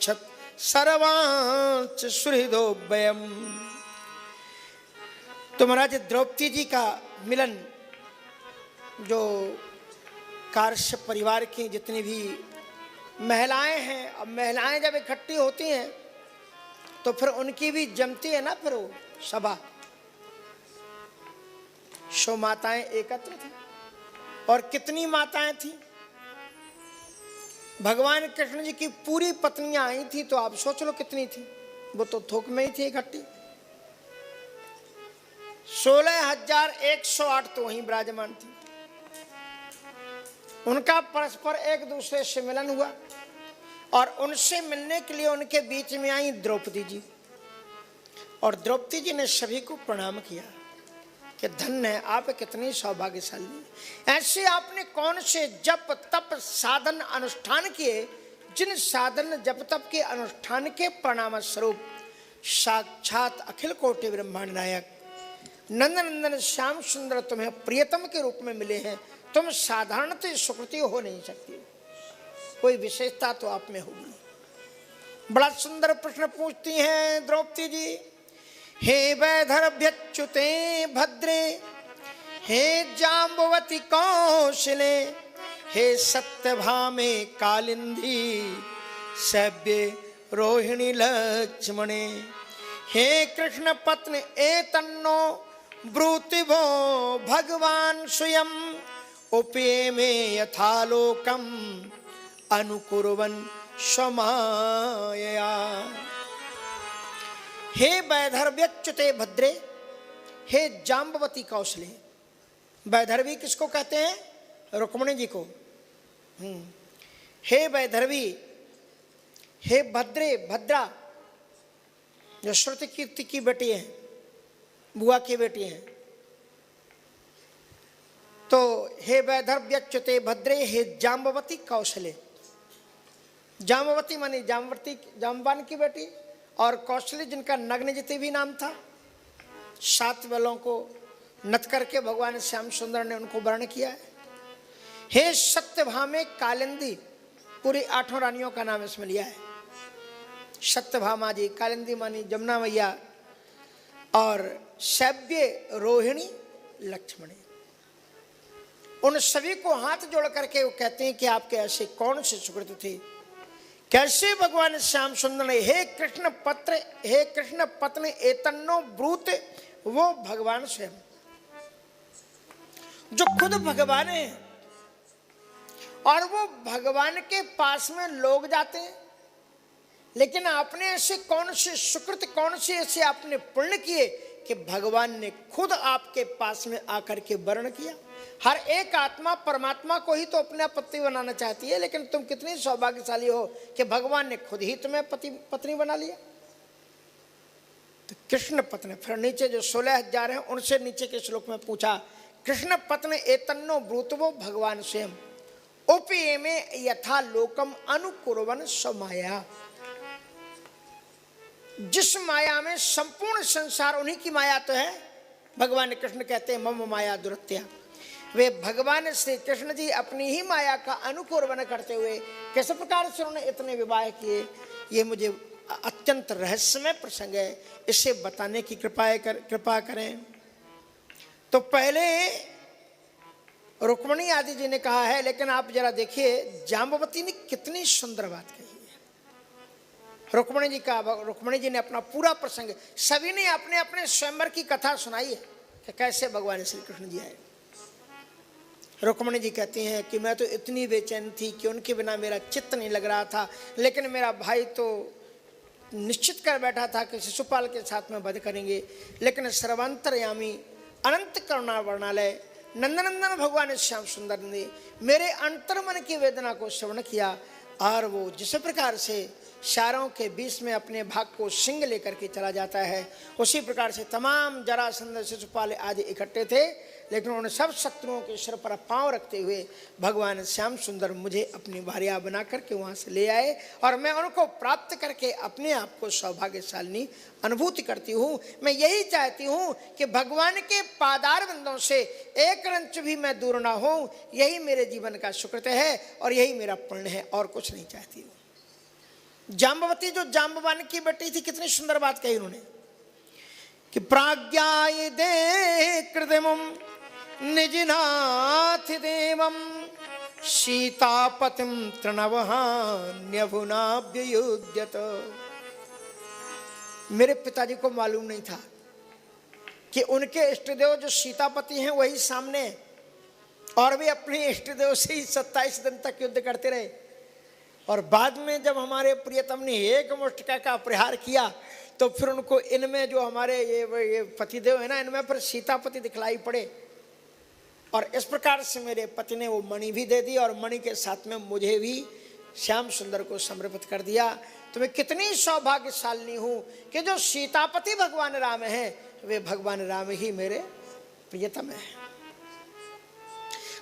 गच्छत सर्वांश सुहृदो वयम। तो महाराज द्रौपदी जी का मिलन, जो कार्श्य परिवार की जितनी भी महिलाएं हैं, अब महिलाएं जब इकट्ठी होती हैं तो फिर उनकी भी जमती है ना फिर वो सभा। सो माताएं एकत्र थी, और कितनी माताएं थी, भगवान कृष्ण जी की पूरी पत्नियां आई थी, तो आप सोच लो कितनी थी, वो तो थोक में ही थी इकट्ठी। 16,108 तो वहीं विराजमान थी। उनका परस्पर एक दूसरे से मिलन हुआ, और उनसे मिलने के लिए उनके बीच में आई द्रौपदी जी, और द्रौपदी जी ने सभी को प्रणाम किया कि धन्य है आप, कितनी सौभाग्यशाली। ऐसे आपने कौन से जप तप साधन अनुष्ठान किए, जिन साधन जप तप के अनुष्ठान के परिणाम स्वरूप साक्षात अखिल कोटि ब्रह्मांड नायक नंदनंदन श्याम सुंदर तुम्हें प्रियतम के रूप में मिले हैं। तुम साधारणतः सुकृति हो नहीं सकती, कोई विशेषता तो आप में होगी। बड़ा सुंदर प्रश्न पूछती हैं द्रौपदी जी। हे वैदर्भ्यच्युते भद्रे, हे जाम्बवती कौशले, हे सत्यभामे कालिंदी, सभ्ये रोहिणी लक्ष्मणे, हे कृष्ण पत्नी एतन्नो ब्रूतिभो भगवान स्वयं, उपेमे यथालोकम अनुकुर्वन् स्वमायया। हे वैदर्भ्यच्युते भद्रे, हे जाम्बवती कौशले। वैदर्भी किसको कहते हैं? रुक्मिणी जी को। हे वैदर्भी, हे भद्रे, भद्रा जो श्रुति कीर्ति की बेटी है, बुआ की बेटी है। तो हे वैदर्भ्यच्युते भद्रे, हे जाम्बवती कौशले। जाम्बवती मानी जामवती, जामवान की बेटी, और कौशली जिनका नग्नजिति भी नाम था। 7 बलों को नत करके भगवान श्याम सुंदर ने उनको वर्ण किया है। हे सत्यभामे कालिंदी, पूरी 8 रानियों का नाम इसमें लिया है। सत्यभामा जी, कालिंदी मानी जमुना मैया, और सभ्य रोहिणी लक्ष्मणी। उन सभी को हाथ जोड़ करके वो कहते हैं कि आपके ऐसे कौन से सुकृत थे, कैसे भगवान श्याम सुंदर ने हे कृष्ण पत्र, हे कृष्ण पत्नी एतन्नो ब्रूत, वो भगवान स्वयं जो खुद भगवान है, और वो भगवान के पास में लोग जाते हैं। लेकिन आपने ऐसे कौन से सुकृत, कौन से ऐसे आपने पुण्य किए कि भगवान ने खुद आपके पास में आकर के वर्ण किया। हर एक आत्मा परमात्मा को ही तो अपना पति बनाना चाहती है, लेकिन तुम कितनी सौभाग्यशाली हो कि भगवान ने खुद ही तुम्हें पत्नी बना लिया। तो कृष्ण पत्नी, फिर नीचे जो 16,000 हैं उनसे नीचे के श्लोक में पूछा, कृष्ण पत्नी एतन्नो ब्रूतवो भगवान स्वयं, उपयेमे यथा लोकम अनुकुर्वन् स्वमाया। जिस माया में संपूर्ण संसार उन्हीं की माया तो है, भगवान कृष्ण कहते हैं मम माया दुरत्या। वे भगवान श्री कृष्ण जी अपनी ही माया का अनुकुर्वन करते हुए किस प्रकार से उन्होंने इतने विवाह किए, ये मुझे अत्यंत रहस्यमय प्रसंग है, इसे बताने की कृपा करें। तो पहले रुक्मिणी आदि जी ने कहा है, लेकिन आप जरा देखिए जाम्बवती ने कितनी सुंदर बात कही है। रुक्मिणी जी ने अपना पूरा प्रसंग, सभी ने अपने अपने स्वयंवर की कथा सुनाई है कि कैसे भगवान श्री कृष्ण जी आए। रुक्मिणी जी कहती हैं कि मैं तो इतनी बेचैन थी कि उनके बिना मेरा चित्त नहीं लग रहा था, लेकिन मेरा भाई तो निश्चित कर बैठा था कि शिशुपाल के साथ में वध करेंगे, लेकिन सर्वांतरयामी अनंत करुणा वर्णालय नंदनंदन भगवान श्याम सुंदर ने मेरे अंतर्मन की वेदना को श्रवण किया, और वो जिस प्रकार से शारों के बीच में अपने भाग को सिंह लेकर के चला जाता है, उसी प्रकार से तमाम जरासंध शिशुपाल आदि इकट्ठे थे, लेकिन उन सब शत्रुओं के सिर पर पांव रखते हुए भगवान श्याम सुंदर मुझे अपनी भार्या बना करके वहाँ से ले आए, और मैं उनको प्राप्त करके अपने आप को सौभाग्यशालिनी अनुभूति करती हूँ। मैं यही चाहती हूँ कि भगवान के पादार बिंदों से एक रंच भी मैं दूर ना हूँ, यही मेरे जीवन का सुकृत है और यही मेरा पुण्य है, और कुछ नहीं चाहती हूँ। जाम्बवती जो जाम्बवान की बेटी थी, कितनी सुंदर बात कही उन्होंने कि प्राज्ञाय दे कृदमम निजनाथ देवम सीतापतिम तृणवहान्यभुनाभ्युद्यत। मेरे पिताजी को मालूम नहीं था कि उनके इष्टदेव जो सीतापति हैं वही सामने, और वे अपने इष्टदेव से ही 27 दिन तक युद्ध करते रहे। और बाद में जब हमारे प्रियतम ने एक मुष्टिका का प्रहार किया तो फिर उनको इनमें जो हमारे ये पतिदेव है ना, इनमें फिर सीतापति दिखलाई पड़े। और इस प्रकार से मेरे पति ने वो मणि भी दे दी और मणि के साथ में मुझे भी श्याम सुंदर को समर्पित कर दिया। तो मैं कितनी सौभाग्यशाली हूं कि जो सीतापति भगवान राम हैं वे भगवान राम ही मेरे प्रियतम हैं।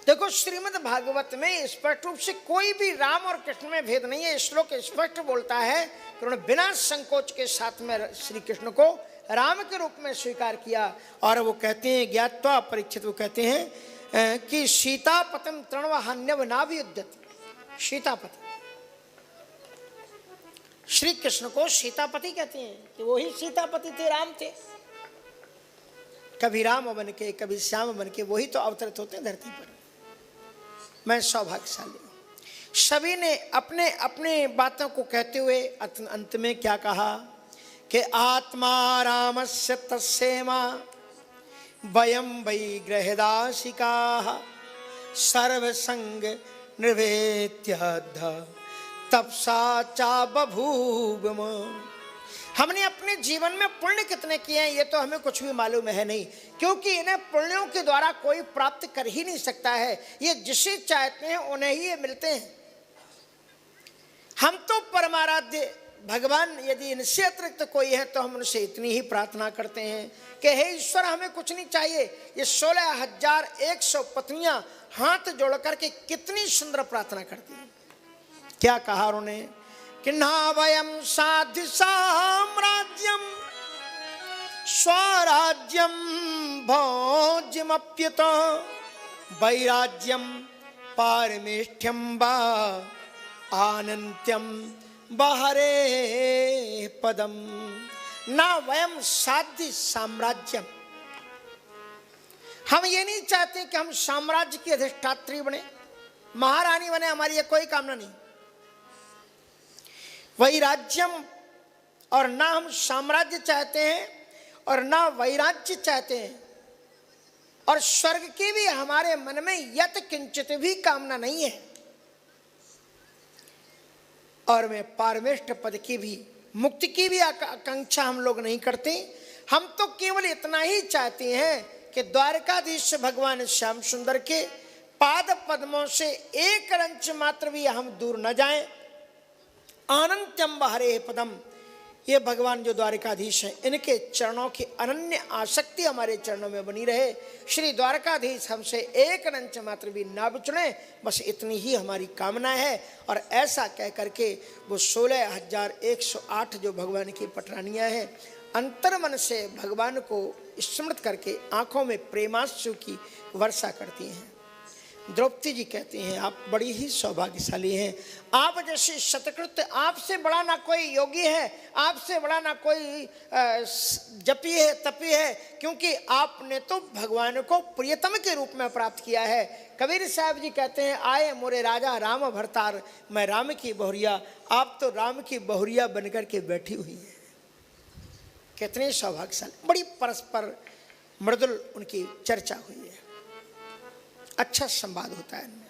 देखो श्रीमद् भागवत में स्पष्ट रूप से कोई भी राम और कृष्ण में भेद नहीं है। श्लोक स्पष्ट बोलता है कि उन्होंने बिना संकोच के साथ में श्री कृष्ण को राम के रूप में स्वीकार किया। और वो कहते हैं ज्ञात्वा परीक्षित, वो कहते हैं कि सीतापतिम तृणवहान्यवनाभियुध्यति। सीतापति, श्री कृष्ण को सीतापति कहते हैं कि वो ही सीतापति थे, राम थे। कभी राम बन के कभी श्याम बन के वही तो अवतरित होते हैं धरती पर। मैं सौभाग्यशाली हूं। सभी ने अपने अपने बातों को कहते हुए अंत में क्या कहा कि आत्मा रामस्य तस्सेमा वयं वै गृहदासिकाः सर्वसंग निवेत्याद्ध तपसा चा बभूवम। हमने अपने जीवन में पुण्य कितने किए हैं ये तो हमें कुछ भी मालूम है नहीं, क्योंकि इन्हें पुण्यों के द्वारा कोई प्राप्त कर ही नहीं सकता है। ये जिसे चाहते हैं उन्हें ही ये मिलते हैं। हम तो परमाराध्य भगवान यदि इनसे अतिरिक्त कोई है तो हम उनसे इतनी ही प्रार्थना करते हैं कि हे ईश्वर हमें कुछ नहीं चाहिए। ये 16,100 पत्नियां हाथ जोड़ करके कितनी सुंदर प्रार्थना करती हैं। क्या कहा उन्होंने कि ना वयम साध्य साम्राज्यम स्वराज्यम भोज्यमप्युत वैराज्यम पारमेष्ठ्यम वा आनंत्यम बहरे पदम। ना वयम साध्य साम्राज्यम, हम ये नहीं चाहते कि हम साम्राज्य की अधिष्ठात्री बने, महारानी बने, हमारी ये कोई कामना नहीं। वैराज्यम, और ना हम साम्राज्य चाहते हैं और ना वैराज्य चाहते हैं, और स्वर्ग की भी हमारे मन में यत किंचित भी कामना नहीं है, और मैं पारमेष्ठ पद की भी, मुक्ति की भी आकांक्षा हम लोग नहीं करते। हम तो केवल इतना ही चाहते हैं कि द्वारकाधीश भगवान श्याम सुंदर के पाद पद्मों से एक रंच मात्र भी हम दूर न जाएं। आनंत्यम बहरे पदम, ये भगवान जो द्वारकाधीश हैं इनके चरणों की अनन्य आसक्ति हमारे चरणों में बनी रहे। श्री द्वारकाधीश हमसे एक रंच मात्र भी ना बिछड़े, बस इतनी ही हमारी कामना है। और ऐसा कह करके वो 16,108 जो भगवान की पटरानियां हैं अंतर्मन से भगवान को स्मृत करके आंखों में प्रेमाश्रु की वर्षा करती हैं। द्रौपदी जी कहती हैं आप बड़ी ही सौभाग्यशाली हैं, आप जैसे शतकृत्य, आपसे बड़ा ना कोई योगी है, आपसे बड़ा ना कोई जपी है तपी है, क्योंकि आपने तो भगवान को प्रियतम के रूप में प्राप्त किया है। कबीर साहब जी कहते हैं आए मोरे राजा राम भरतार, मैं राम की बहुरिया, आप तो राम की बहुरिया बनकर के बैठी हुई है। कितने सौभाग्यशाली, बड़ी परस्पर मृदुल उनकी चर्चा हुई है, अच्छा संवाद होता है इनमें।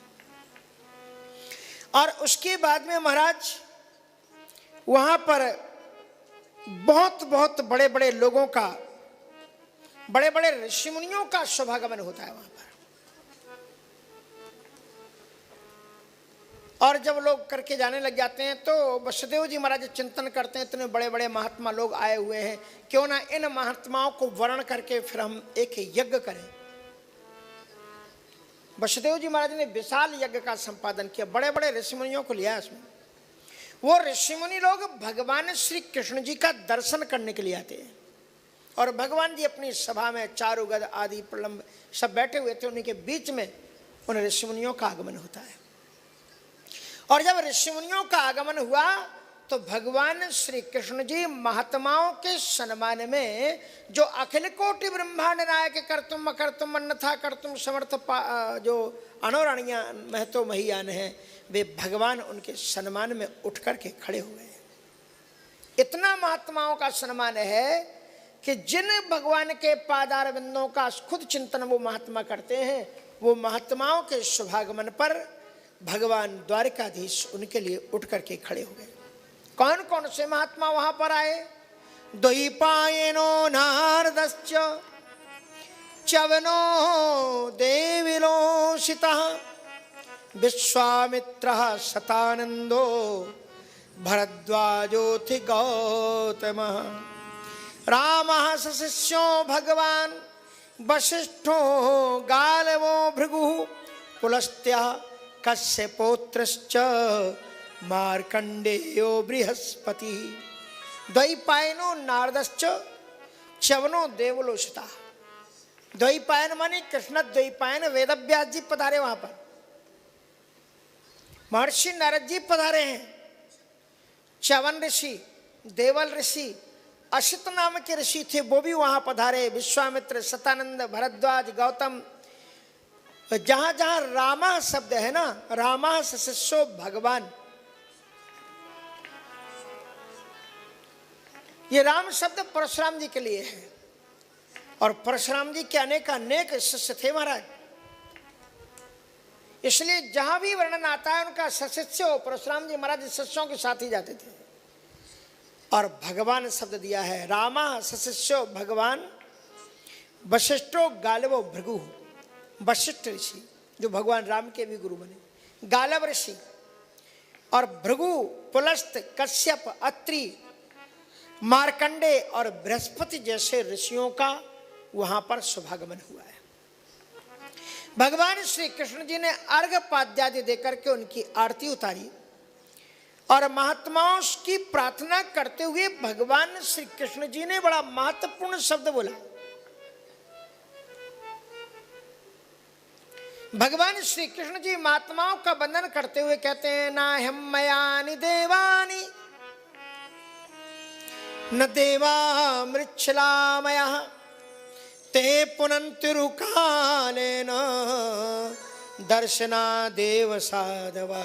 और उसके बाद में महाराज वहां पर बहुत बहुत बड़े बड़े लोगों का, बड़े बड़े ऋषि मुनियों का शुभागमन होता है वहां पर। और जब लोग करके जाने लग जाते हैं तो वसुदेव जी महाराज चिंतन करते हैं इतने बड़े बड़े महात्मा लोग आए हुए हैं, क्यों ना इन महात्माओं को वर्ण करके फिर हम एक यज्ञ करें। वसुदेव जी महाराज ने विशाल यज्ञ का संपादन किया, बड़े बड़े ऋषि मुनियों को लिया इसमें। वो ऋषि मुनि लोग भगवान श्री कृष्ण जी का दर्शन करने के लिए आते हैं, और भगवान जी अपनी सभा में चारुगद आदि प्रलंब सब बैठे हुए थे, उन्हीं के बीच में उन ऋषि मुनियों का आगमन होता है। और जब ऋषि मुनियों का आगमन हुआ तो भगवान श्री कृष्ण जी महात्माओं के सम्मान में जो अखिल कोटि ब्रह्मांड नायक कर्तुम अकर्तुम अन्यथा कर्तुम समर्थ जो अनोरणीय महतो महियान है, वे भगवान उनके सम्मान में उठ करके खड़े हुए हैं। इतना महात्माओं का सम्मान है कि जिन भगवान के पादार बिंदों का खुद चिंतन वो महात्मा करते हैं, वो महात्माओं के शुभागमन पर भगवान द्वारकाधीश उनके लिए उठ करके खड़े हो गए। कौन कौन से महात्मा वहां पर आए? द्वैपायनो नारदश्च च्यवनो देविलोषितः विश्वामित्रः शतानंदो भरद्वाजोऽथि गौतमः रामः सशिष्यो भगवान् वसिष्ठो गालवो भृगुः पुलस्त्यः कश्यपोत्रश्च मार्कंडेयो बृहस्पति द्वैपायनो नारदश्च च्यवनो देवलोषितः। द्वैपायन माने कृष्ण द्वैपायन वेदव्यास जी पधारे वहां पर, महर्षि नारद जी पधारे हैं, च्यवन ऋषि, देवल ऋषि, असित नाम के ऋषि थे वो भी वहां पधारे, विश्वामित्र, शतानंद, भरद्वाज, गौतम। जहां जहां रामा शब्द है ना, रामा सशिष्यो भगवान, ये राम शब्द परशुराम जी के लिए है और परशुराम जी के अनेक शिष्य थे महाराज। इसलिए जहां भी वर्णन आता है उनका सशिष्य हो, परशुराम जी महाराज शिष्यों के साथ ही जाते थे। और भगवान शब्द दिया है, रामा सशिष्यो भगवान वशिष्ठो गालवो भृगु, वशिष्ठ ऋषि जो भगवान राम के भी गुरु बने, गालव ऋषि और भृगु, पुलस्त, कश्यप, अत्रि, मार्कंडे और बृहस्पति जैसे ऋषियों का वहां पर शुभागमन हुआ है। भगवान श्री कृष्ण जी ने अर्घ पाद्यादि देकर के उनकी आरती उतारी और महात्माओं की प्रार्थना करते हुए भगवान श्री कृष्ण जी ने बड़ा महत्वपूर्ण शब्द बोला। भगवान श्री कृष्ण जी महात्माओं का वंदन करते हुए कहते हैं, ना हम मयानि देवानि न देवा मृच्छलामयः ते पुनन्तिरुकालेन दर्शना देव साधवा।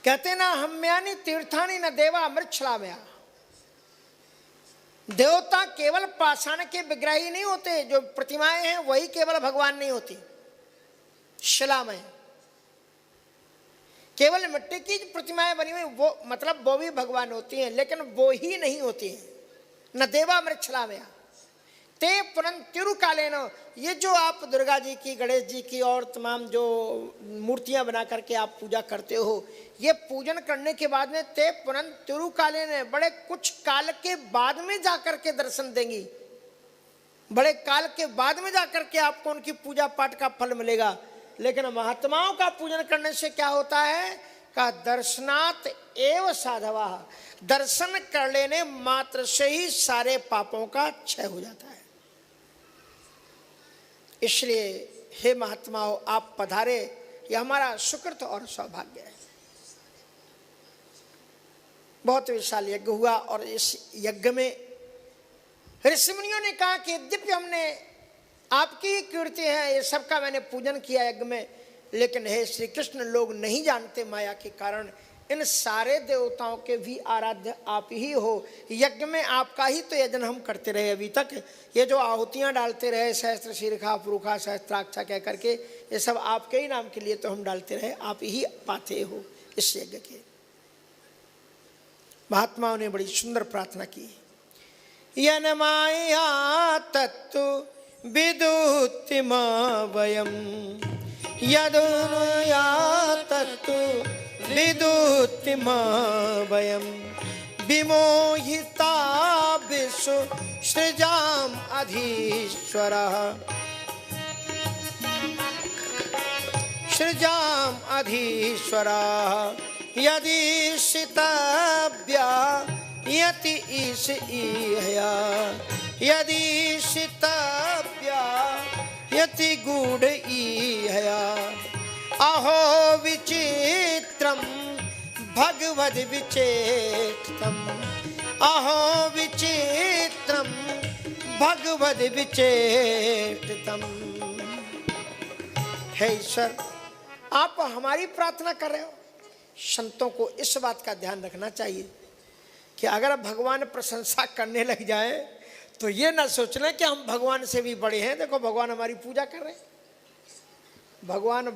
कहते ना हम्यानि तीर्थानि न देवा मृच्छलामयः, देवता केवल पाषाण के विग्रह ही नहीं होते, जो प्रतिमाएं हैं वही केवल भगवान नहीं होती, शिलामय केवल मिट्टी की प्रतिमाएं बनी हुई वो मतलब वो भी भगवान होती हैं, लेकिन वो ही नहीं होती हैं। न देवा मृच्छलामया ते पुनन्तिरुकालेन, ये जो आप दुर्गा जी की, गणेश जी की और तमाम जो मूर्तियां बना करके आप पूजा करते हो, ये पूजन करने के बाद में ते पुनन्तिरुकालेन, बड़े कुछ काल के बाद में जाकर के दर्शन देंगी, बड़े काल के बाद में जाकर के आपको उनकी पूजा पाठ का फल मिलेगा। लेकिन महात्माओं का पूजन करने से क्या होता है? का दर्शनात् एव साधवा, दर्शन कर लेने मात्र से ही सारे पापों का क्षय हो जाता है। इसलिए हे महात्माओं, आप पधारे, यह हमारा सुकृत और सौभाग्य है। बहुत विशाल यज्ञ हुआ और इस यज्ञ में ऋषि मुनियों ने कहा कि यद्यपि हमने आपकी ही कीर्ति है, ये सबका मैंने पूजन किया यज्ञ में, लेकिन हे श्री कृष्ण, लोग नहीं जानते माया के कारण इन सारे देवताओं के भी आराध्य आप ही हो। यज्ञ में आपका ही तो यजन हम करते रहे अभी तक, ये जो आहुतियां डालते रहे, सहस्त्र शीर्षा पुरुखा सहस्त्राक्षा कह करके, ये सब आपके ही नाम के लिए तो हम डालते रहे, आप ही पाते हो इस यज्ञ के। महात्माओं ने बड़ी सुंदर प्रार्थना की, यन माया तत्व विदुतिमा वयम यदुया तत्तु विदुतिमा वयम विमोहिता विश्व सृजाम अधीश्वरः सृजाम अधीश्वरः यदि शितव्या यति ईश ईहया यदि शितव्या यति गूढ़ ईहया अहो विचित्रम भगवद विचेष्टम, अहो विचित्रम भगवद विचेष्टम। हे ईश्वर, आप हमारी प्रार्थना कर रहे हो। संतों को इस बात का ध्यान रखना चाहिए कि अगर भगवान प्रशंसा करने लग जाए तो ये ना सोचना कि हम भगवान से भी बड़े हैं। देखो भगवान हमारी पूजा कर रहे हैं, भगवान